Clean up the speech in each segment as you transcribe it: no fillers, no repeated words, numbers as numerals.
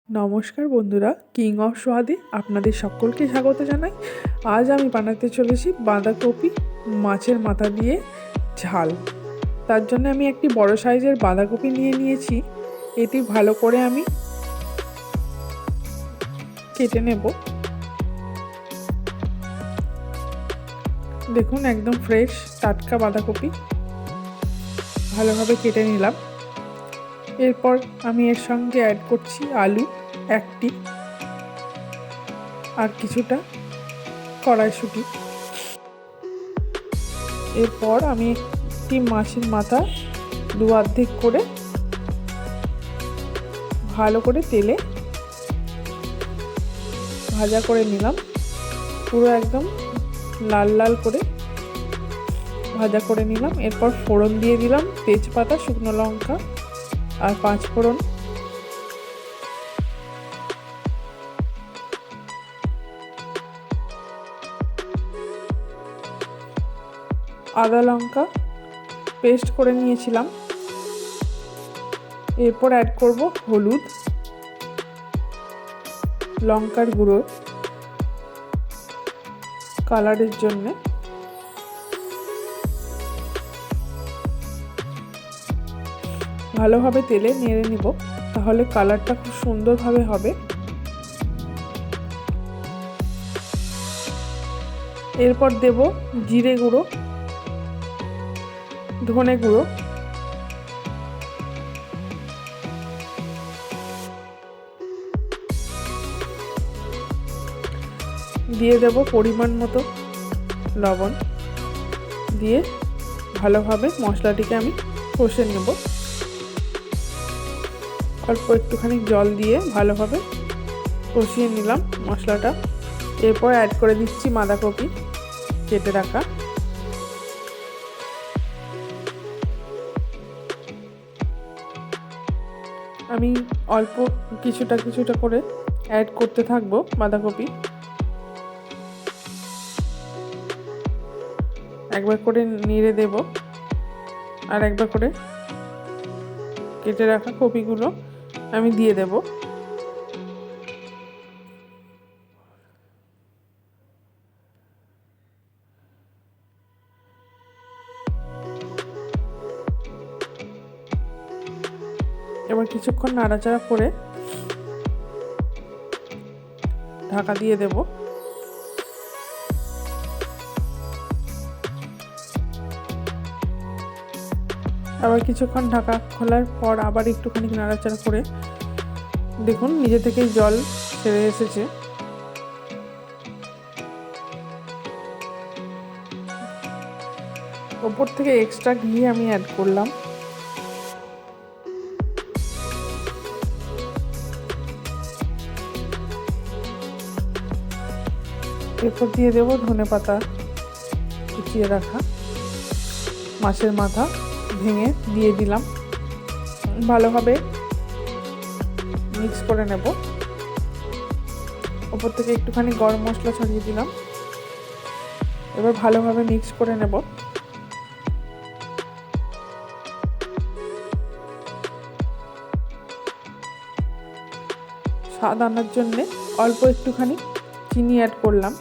নমস্কার বন্ধুরা, king of সোয়াদে আপনাদের সকলকে স্বাগত জানাই। আজ আমি বানাতে চলেছি বাঁধাকপি মাছের মাথা দিয়ে ঝাল। তার জন্য আমি একটি বড় সাইজের বাঁধাকপি নিয়ে নিয়েছি। এটি ভালো করে আমি কেটে নেব। দেখুন, একদম ফ্রেশ টাটকা বাঁধাকপি ভালোভাবে কেটে নিলাম। এরপর আমি এর সঙ্গে অ্যাড করছি আলু একটি, আর কিছুটা কড়াইশুঁটি। এরপর আমি একটি মাছের মাথা দু অর্ধেক করে ভালো করে তেলে ভাজা করে নিলাম। পুরো একদম লাল লাল করে ভাজা করে নিলাম। এরপর ফোড়ন দিয়ে দিলাম তেজপাতা, শুকনো লঙ্কা আর 5 ফোড়ন। আদা লঙ্কা পেস্ট করে নিয়েছিলাম। এরপর অ্যাড করব হলুদ, লঙ্কার গুঁড়ো কালারের জন্যে, ভালোভাবে তেলে নেড়ে নিব, তাহলে কালারটা খুব সুন্দরভাবে হবে। এরপর দেব জিরে গুঁড়ো, ধনে গুঁড়ো, দিয়ে দেব পরিমাণ মতো লবণ, দিয়ে ভালোভাবে মশলাটিকে আমি কষে নেব। অল্প একটুখানি জল দিয়ে ভালোভাবে কষিয়ে নিলাম মশলাটা। এরপর অ্যাড করে দিচ্ছি বাঁধাকপি কেটে রাখা। আমি অল্প কিছুটা করে অ্যাড করতে থাকবো বাঁধাকপি। একবার করে নেড়ে দেব, আর একবার করে কেটে রাখা কপিগুলো আমি দিয়ে দেব। এবার কিছুক্ষণ নাড়াচাড়া করে ঢাকা দিয়ে দেব। আবার কিছুক্ষণ ঢাকা খোলার পর আবার একটুখানি নাড়াচাড়া করে দেখুন নিজে থেকেই জল ছেড়ে এসেছে। ওপর থেকে এক্সট্রা ঘি আমি অ্যাড করলাম। এরপর দিয়ে দেব ধনেপাতা কুচিয়ে রাখা, মাছের মাথা ভেঙে দিয়ে দিলাম। ভালোভাবে মিক্স করে নেব। ওপর থেকে একটুখানি গরম মশলা ছড়িয়ে দিলাম। এবার ভালোভাবে মিক্স করে নেব। স্বাদ আনার জন্যে অল্প একটুখানি চিনি অ্যাড করলাম।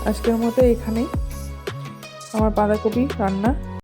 আজকের মতো এখানেই আমার বাঁধাকপি রান্না